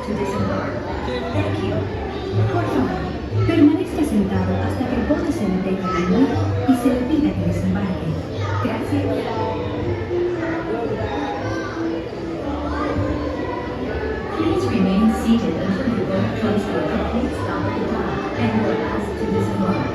to disembark. Thank you. Por favor, permanezca sentado hasta que el bote se detenga en mí y se le pida que desembarque. Gracias. Please remain seated until the boat comes to a complete stop at the dock and you are asked to disembark.